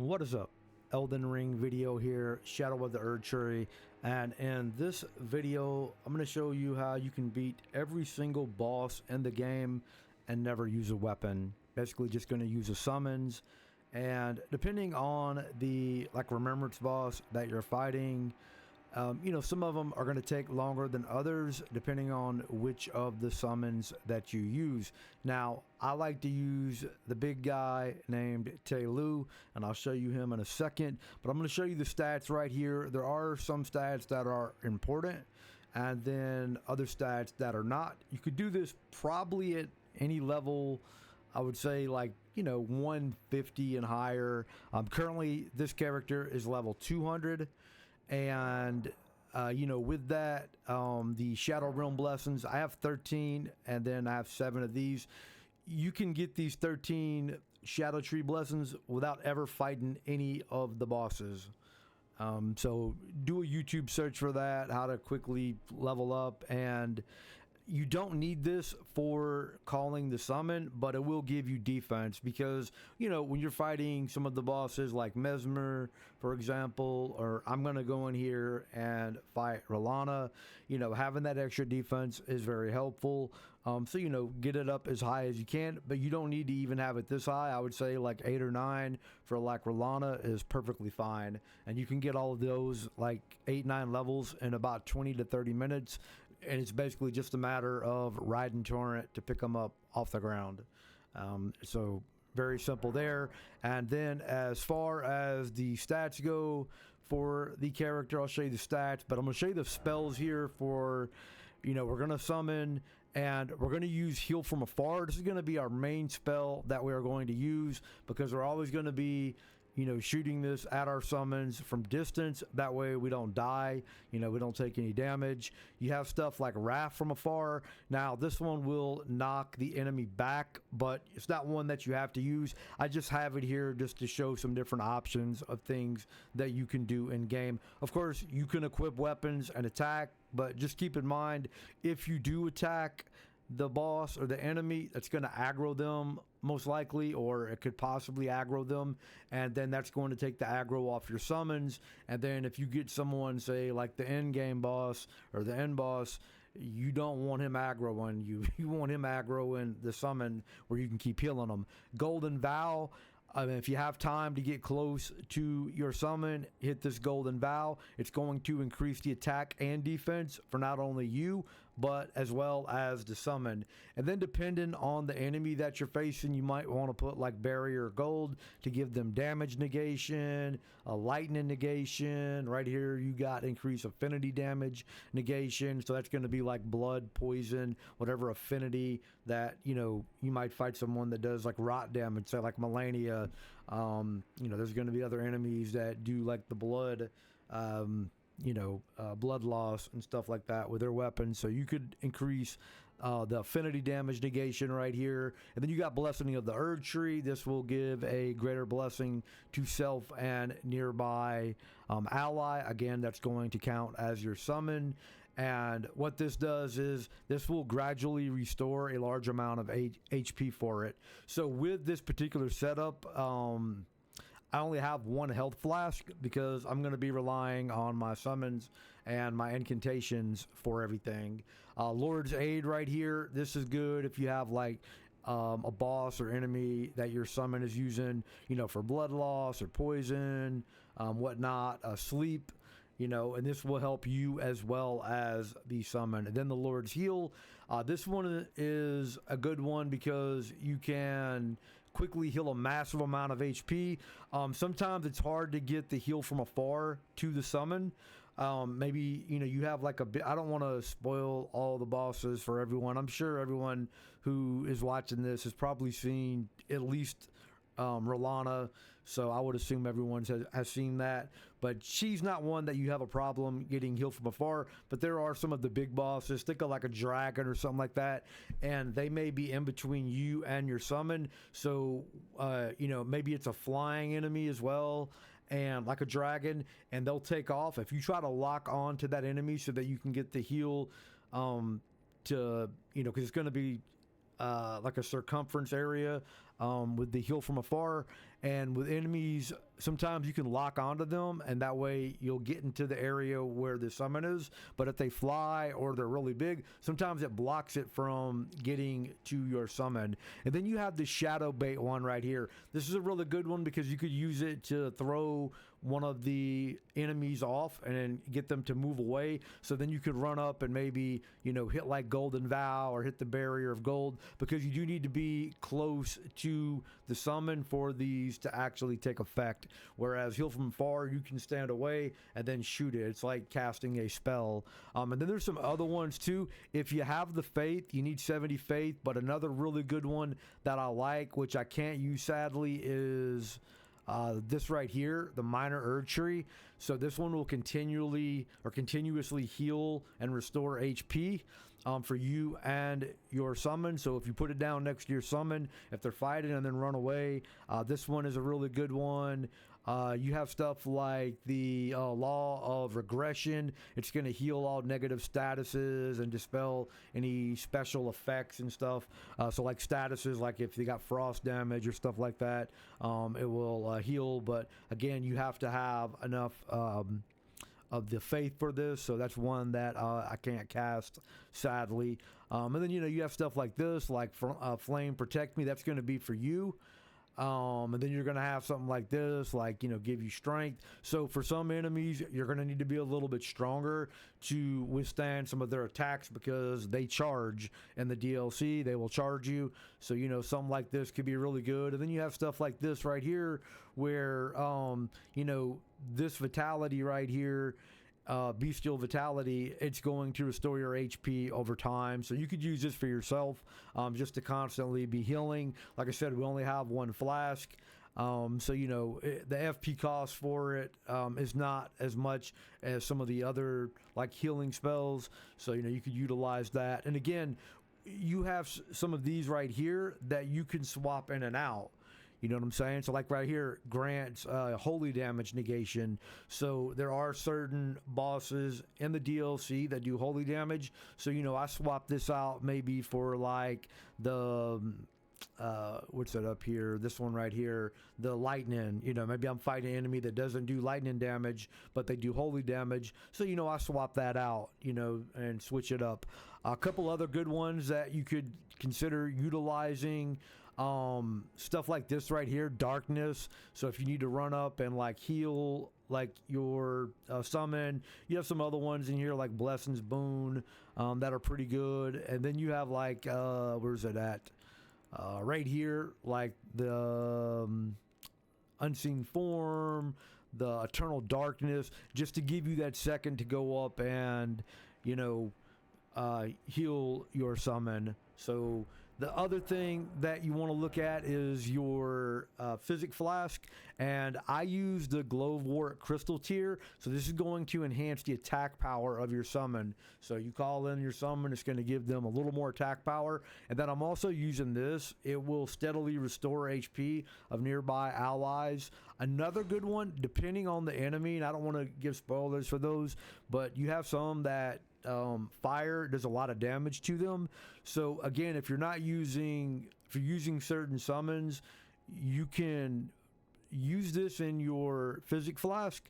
What is up? Elden Ring video here, Shadow of the Erdtree, and in this video I'm going to show you how you can beat every single boss in the game and never use a weapon. Basically just going to use the summons, and depending on the remembrance boss that you're fighting, some of them are going to take longer than others depending on which of the summons that you use. Now, I like to use the big guy named Talisman, and I'll show you him in a second. But I'm going to show you the stats right here. There are some stats that are important, and then other stats that are not. You could do this probably at any level. I would say 150 and higher. Currently, this character is level 200. And with that, the Shadow Realm blessings, I have 13, and then I have 7 of these. You can get these 13 Shadow Tree blessings without ever fighting any of the bosses. So do a YouTube search for that, how to quickly level up. And you don't need this for calling the summon, but it will give you defense because, when you're fighting some of the bosses like Mesmer, for example, or I'm going to go in here and fight Rolana, having that extra defense is very helpful. So, get it up as high as you can, but you don't need to even have it this high. I would say 8 or 9 for Rolana is perfectly fine. And you can get all of those 8, 9 levels in about 20 to 30 minutes. And it's basically just a matter of riding Torrent to pick them up off the ground. So very simple there. And then as far as the stats go for the character, I'll show you the stats, but I'm going to show you the spells here for, we're going to summon and we're going to use Heal from Afar. This is going to be our main spell that we are going to use because we're always going to be shooting this at our summons from distance. That way we don't die, we don't take any damage. You have stuff like Wrath from Afar. Now this one will knock the enemy back, but it's not one that you have to use. I just have it here just to show some different options of things that you can do in game. Of course, you can equip weapons and attack, but just keep in mind, if you do attack the boss or the enemy, that's going to aggro them most likely, or it could possibly aggro them, and then that's going to take the aggro off your summons. And then if you get someone, say like the end game boss or the end boss, you don't want him aggroing you. You want him aggroing the summon where you can keep healing them. Golden Vow, if you have time to get close to your summon, hit this Golden Vow. It's going to increase the attack and defense for not only you, but as well as the summon. And then depending on the enemy that you're facing, you might want to put Barrier Gold to give them damage negation, a lightning negation. Right here you got increased affinity damage negation. So that's going to be blood, poison, whatever affinity that, you might fight someone that does rot damage, say Melania. There's going to be other enemies that do the blood, blood loss and stuff like that with their weapons. So you could increase the affinity damage negation right here. And then you got Blessing of the Erdtree. This will give a greater blessing to self and nearby ally. Again, that's going to count as your summon. And what this does is this will gradually restore a large amount of HP for it. So with this particular setup, I only have 1 health flask because I'm going to be relying on my summons and my incantations for everything. Lord's Aid right here. This is good if you have a boss or enemy that your summon is using, for blood loss or poison, whatnot, sleep. And this will help you as well as the summon. And then the Lord's Heal. This one is a good one because you can quickly heal a massive amount of HP. Sometimes it's hard to get the Heal from Afar to the summon. Maybe, you have a bit. I don't want to spoil all the bosses for everyone. I'm sure everyone who is watching this has probably seen at least Rolana, so I would assume everyone has seen that, but she's not one that you have a problem getting healed from afar. But there are some of the big bosses, think of a dragon or something like that, and they may be in between you and your summon. So maybe it's a flying enemy as well, and like a dragon, and they'll take off. If you try to lock on to that enemy so that you can get the heal, because it's going to be a circumference area. with the heal from afar. And with enemies, sometimes you can lock onto them, and that way you'll get into the area where the summon is. But if they fly or they're really big, sometimes it blocks it from getting to your summon. And then you have the shadow bait one right here. This is a really good one because you could use it to throw one of the enemies off and then get them to move away. So then you could run up and maybe, you know, hit like Golden Vow or hit the barrier of gold, because you do need to be close to the summon for these to actually take effect. Whereas heal from far, you can stand away and then shoot it. It's like casting a spell. And then there's some other ones too. If you have the faith, you need 70 faith. But another really good one that I like, which I can't use sadly, is this right here, the minor Erdtree. So this one will continuously heal and restore HP for you and your summon. So if you put it down next to your summon, if they're fighting and then run away, this one is a really good one. You have stuff like the law of regression. It's going to heal all negative statuses and dispel any special effects and stuff. So like statuses, like if you got frost damage or stuff like that, it will heal. But again, you have to have enough of the faith for this. So that's one that I can't cast, sadly. And then, you know, you have stuff like this, like Flame Protect Me. That's going to be for you. And then you're going to have something like this, like, you know, give you strength. So for some enemies, you're going to need to be a little bit stronger to withstand some of their attacks, because they charge in the DLC. They will charge you. So, you know, something like this could be really good. And then you have stuff like this right here where, you know, this vitality right here, bestial vitality, it's going to restore your HP over time. So you could use this for yourself, just to constantly be healing. Like I said, we only have one flask, so you know the FP cost for it is not as much as some of the other like healing spells. So you know you could utilize that. And again, you have some of these right here that you can swap in and out. You know what I'm saying? So like right here, grants holy damage negation. So there are certain bosses in the DLC that do holy damage. So, you know, I swapped this out maybe for like the, what's that up here? This one right here, the lightning. You know, maybe I'm fighting an enemy that doesn't do lightning damage, but they do holy damage. So, you know, I swap that out, you know, and switch it up. A couple other good ones that you could consider utilizing. Stuff like this right here, darkness. So if you need to run up and like heal like your summon, you have some other ones in here like Blessing's Boon that are pretty good. And then you have like where's it at, right here, like the Unseen Form, the Eternal Darkness, just to give you that second to go up and, you know, heal your summon. So the other thing that you want to look at is your Physick Flask, and I use the Glowwort Crystal tier. So this is going to enhance the attack power of your summon. So you call in your summon, it's going to give them a little more attack power. And then I'm also using this. It will steadily restore HP of nearby allies. Another good one, depending on the enemy, and I don't want to give spoilers for those, but you have some that fire does a lot of damage to them. So again, if you're using certain summons, you can use this in your Physick Flask,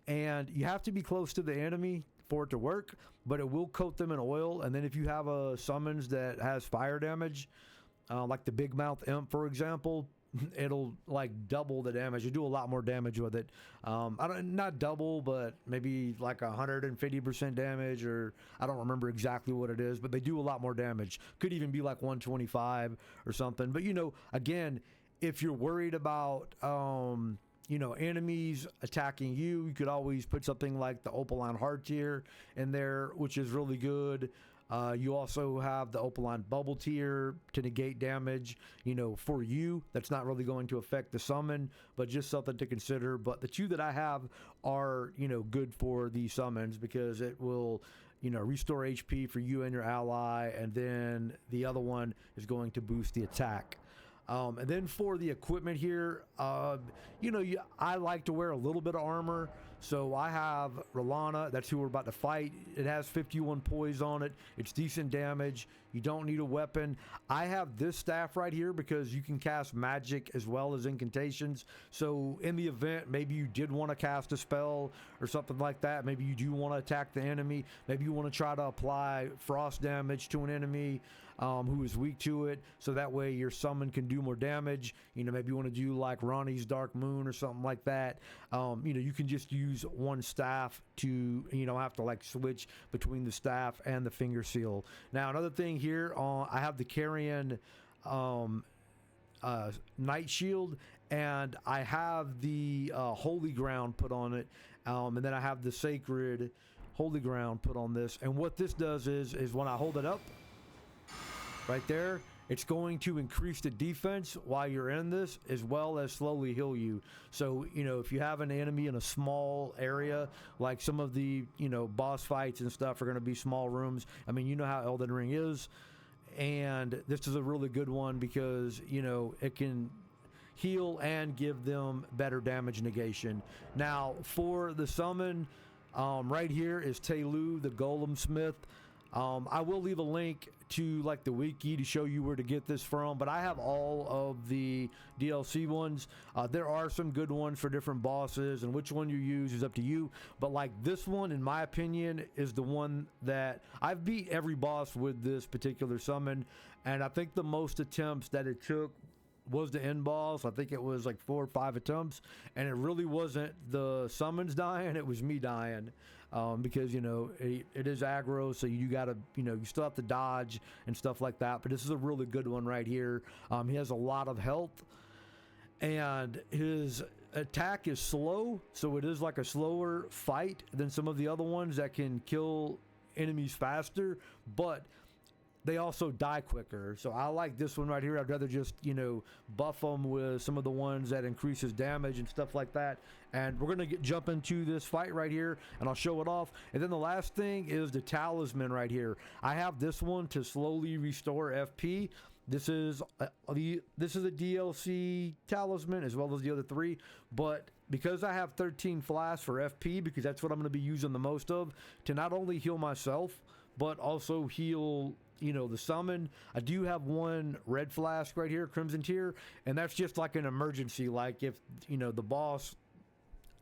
and you have to be close to the enemy for it to work, but it will coat them in oil. And then if you have a summons that has fire damage, like the Big Mouth Imp, for example, it'll like double the damage. You do a lot more damage with it. Not double, but maybe like 150% damage, or I don't remember exactly what it is, but they do a lot more damage. Could even be like 125 or something. But you know, again, if you're worried about you know, enemies attacking you, you could always put something like the Opaline Heart tier in there, which is really good. You also have the Opaline Bubble tier to negate damage, you know, for you. That's not really going to affect the summon, but just something to consider. But the two that I have are, you know, good for the summons, because it will, you know, restore HP for you and your ally, and then the other one is going to boost the attack. And then for the equipment here, you know, I like to wear a little bit of armor. So I have Rolana, that's who we're about to fight. It has 51 poise on it. It's decent damage. You don't need a weapon. I have this staff right here because you can cast magic as well as incantations. So in the event, maybe you did want to cast a spell or something like that. Maybe you do want to attack the enemy. Maybe you want to try to apply frost damage to an enemy who is weak to it, so that way your summon can do more damage. You know, maybe you want to do like Ronnie's Dark Moon or something like that. You know, you can just use one staff to, you don't have to like switch between the staff and the finger seal. Now another thing here, I have the Carrion Night Shield, and I have the Holy Ground put on it, and then I have the Sacred Holy Ground put on this. And what this does is when I hold it up right there, it's going to increase the defense while you're in this, as well as slowly heal you. So, you know, if you have an enemy in a small area, like some of the, you know, boss fights and stuff are going to be small rooms. I mean, you know how Elden Ring is. And this is a really good one because, you know, it can heal and give them better damage negation. Now, for the summon, right here is Telu, the Golem Smith. I will leave a link to like the wiki to show you where to get this from, but I have all of the DLC ones. There are some good ones for different bosses, and which one you use is up to you. But like this one, in my opinion, is the one that I've beat every boss with this particular summon, and I think the most attempts that it took was the end boss. I think it was like 4 or 5 attempts, and it really wasn't the summons dying, it was me dying. Because, you know, it is aggro, so you gotta, you know, you still have to dodge and stuff like that. But this is a really good one right here. He has a lot of health, and his attack is slow, so it is like a slower fight than some of the other ones that can kill enemies faster, but they also die quicker. So I like this one right here. I'd rather just, you know, buff them with some of the ones that increases damage and stuff like that. And we're going to jump into this fight right here, and I'll show it off. And then the last thing is the Talisman right here. I have this one to slowly restore FP. This is a DLC Talisman as well as the other 3, but because I have 13 flasks for FP, because that's what I'm going to be using the most of, to not only heal myself, but also heal, you know, the summon. I do have one red flask right here, Crimson Tier, and that's just like an emergency. Like if, you know, the boss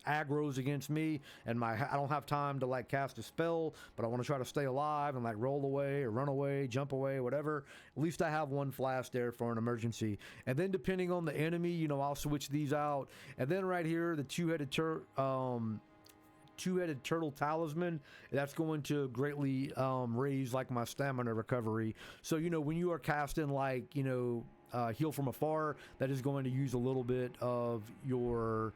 aggro's against me and I don't have time to like cast a spell, but I want to try to stay alive and like roll away or run away, jump away, whatever, at least I have one flask there for an emergency. And then depending on the enemy, you know, I'll switch these out. And then right here, the two-headed turtle Talisman, that's going to greatly raise like my stamina recovery. So, you know, when you are casting like, you know, heal from afar, that is going to use a little bit of your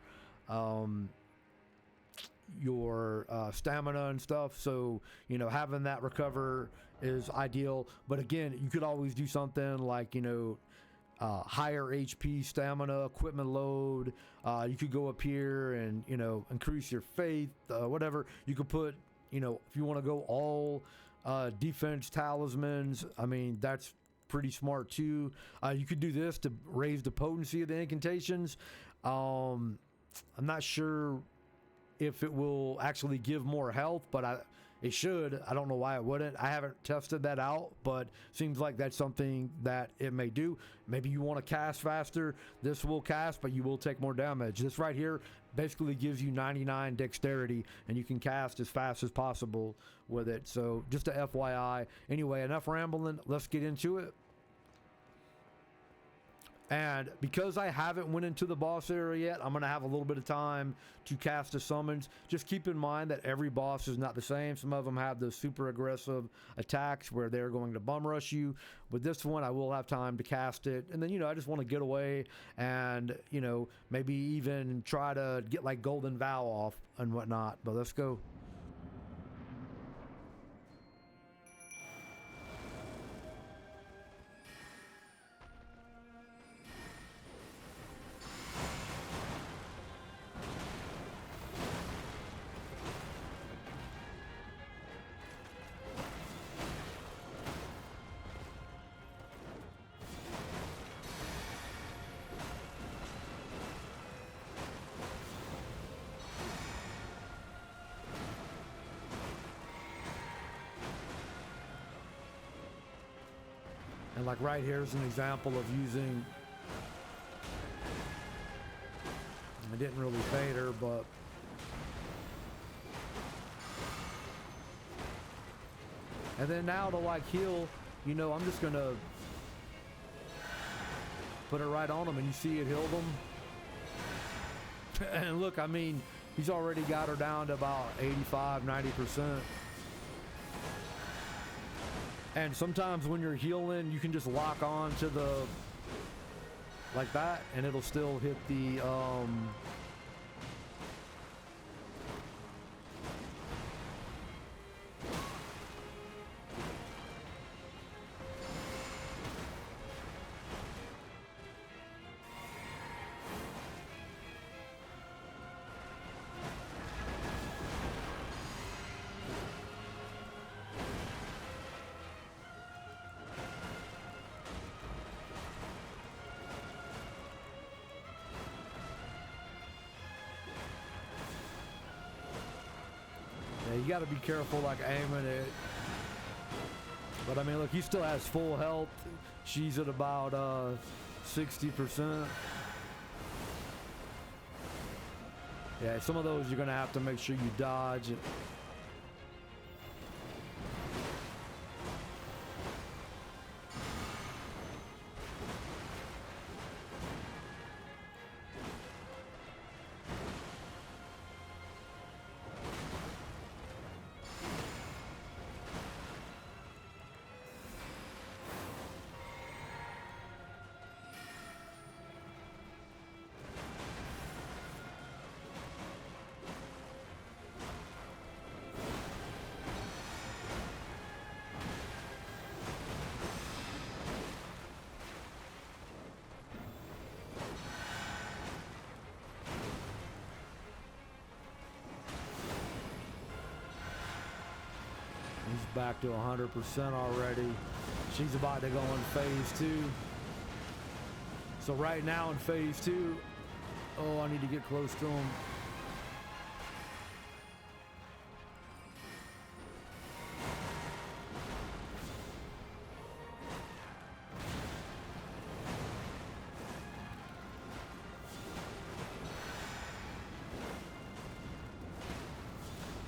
stamina and stuff. So, you know, having that recover is ideal. But again, you could always do something like, you know, higher HP, stamina, equipment load. You could go up here and, you know, increase your faith, whatever. You could put, you know, if you want to go all defense talismans, I mean, that's pretty smart too. You could do this to raise the potency of the incantations. I'm not sure if it will actually give more health, but it should. I don't know why it wouldn't. I haven't tested that out, but seems like that's something that it may do. Maybe you want to cast faster. This will cast, but you will take more damage. This right here basically gives you 99 dexterity, and you can cast as fast as possible with it. So just a FYI. Anyway, enough rambling. Let's get into it. And because I haven't went into the boss area yet, I'm going to have a little bit of time to cast the summons. Just keep in mind that every boss is not the same. Some of them have those super aggressive attacks where they're going to bum rush you. With this one, I will have time to cast it. And then, you know, I just want to get away and, you know, maybe even try to get like Golden Vow off and whatnot. But let's go. And like right here is an example of using, I didn't really fade her, but and then now to like heal, you know, I'm just gonna put it right on him, and you see it healed him. And look, I mean, he's already got her down to about 85, 90%. And sometimes when you're healing, you can just lock on to the, like that, and it'll still hit the, yeah, you gotta be careful like aiming it. But I mean, look, he still has full health. She's at about 60%. Yeah, some of those you're gonna have to make sure you dodge. He's back to 100% already. She's about to go in phase 2. So right now in phase 2, oh, I need to get close to him.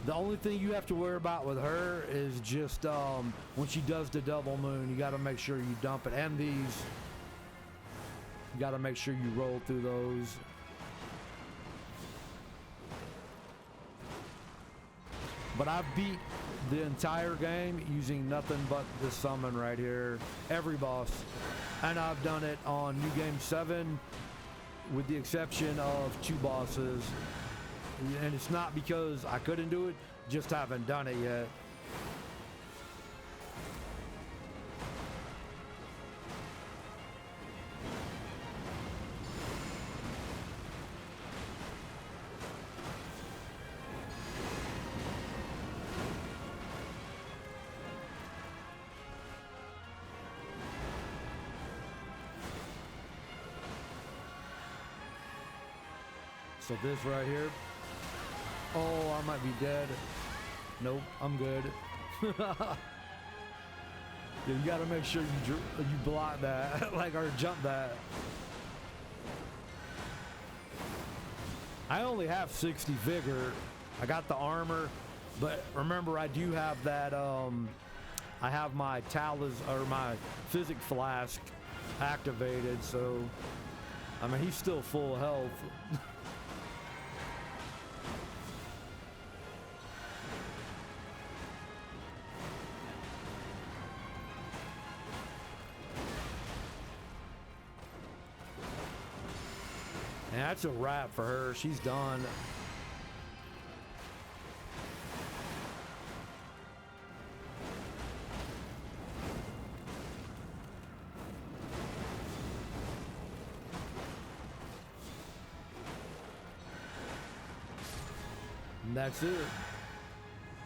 The only thing you have to worry about with her is just when she does the double moon, you got to make sure you dump it. And these, you got to make sure you roll through those. But I've beat the entire game using nothing but this summon right here, every boss. And I've done it on New Game 7 with the exception of 2 bosses. And it's not because I couldn't do it, just haven't done it yet. So this right here. Oh, I might be dead. Nope, I'm good. Yeah, you gotta make sure you block that, like, or jump that. I only have 60 vigor. I got the armor, but remember I do have that, I have my Talisman, or my Physick Flask activated, so, I mean, he's still full health. And that's a wrap for her. She's done. And that's it.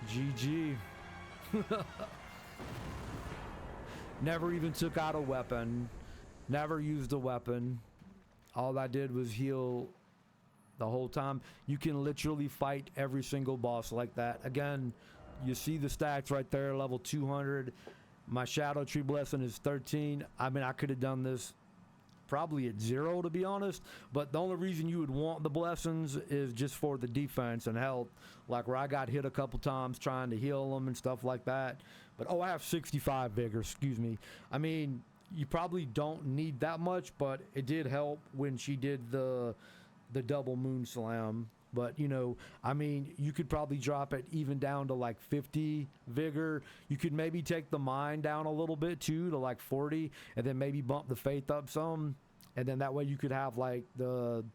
GG. Never even took out a weapon. Never used a weapon. All I did was heal the whole time. You can literally fight every single boss like that. Again, you see the stats right there, level 200. My Shadow Tree blessing is 13. I mean, I could have done this probably at 0, to be honest, but the only reason you would want the blessings is just for the defense and health, like where I got hit a couple times trying to heal them and stuff like that. But I have 65 vigor, excuse me. I mean, you probably don't need that much, but it did help when she did the double moon slam. But, you know, I mean, you could probably drop it even down to like 50 vigor. You could maybe take the mind down a little bit too to like 40, and then maybe bump the faith up some. And then that way you could have like the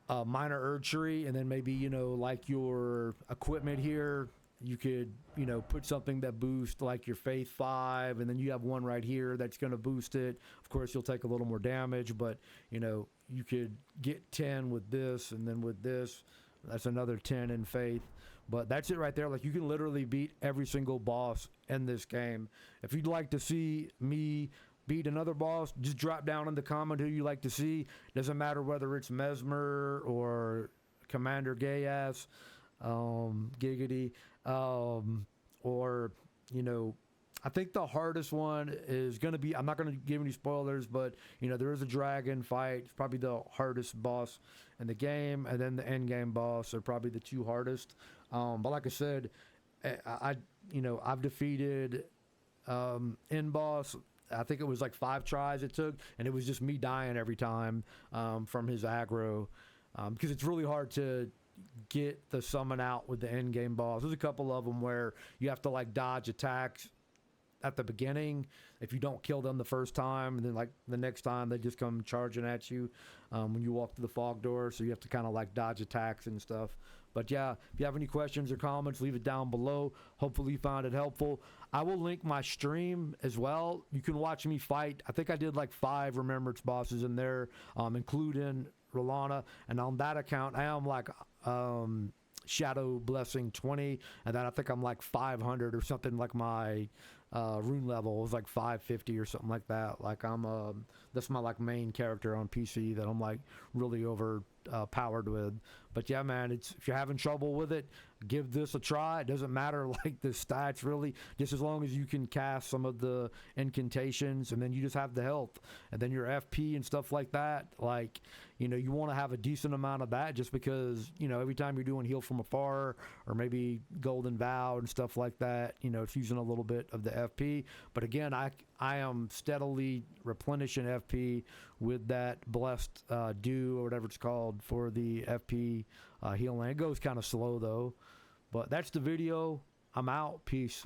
minor Erdtree, and then maybe, you know, like your equipment here, you could, you know, put something that boosts like your faith 5, and then you have one right here that's going to boost it. Of course, you'll take a little more damage, but, you know, you could get 10 with this, and then with this, that's another 10 in faith. But that's it right there. Like, you can literally beat every single boss in this game. If you'd like to see me beat another boss, just drop down in the comment who you like to see. Doesn't matter whether it's Mesmer or Commander Gayass, Giggity, or, you know, I think the hardest one is going to be, I'm not going to give any spoilers, but, you know, there is a dragon fight. It's probably the hardest boss in the game, and then the end game boss are probably the 2 hardest. But like I said, you know, I've defeated end boss. I think it was like 5 tries it took, and it was just me dying every time from his aggro, because it's really hard to get the summon out with the end game boss. There's a couple of them where you have to like dodge attacks at the beginning if you don't kill them the first time, and then like the next time they just come charging at you when you walk through the fog door, so you have to kind of like dodge attacks and stuff. But yeah, if you have any questions or comments, leave it down below. Hopefully you found it helpful. I will link my stream as well. You can watch me fight. I think I did like 5 remembrance bosses in there, including Rolana, and on that account I am like Shadow Blessing 20, and then I think I'm like 500 or something. Like my rune level was like 550 or something like that. Like I'm that's my like main character on PC that I'm like really over powered with. But yeah, man, it's, if you're having trouble with it, give this a try. It doesn't matter like the stats really, just as long as you can cast some of the incantations, and then you just have the health, and then your FP and stuff like that. Like, you know, you want to have a decent amount of that, just because, you know, every time you're doing heal from afar or maybe golden vow and stuff like that, you know, it's using a little bit of the FP. But again, I am steadily replenishing FP with that blessed dew or whatever it's called for the FP healing. It goes kind of slow though. But that's the video. I'm out. Peace.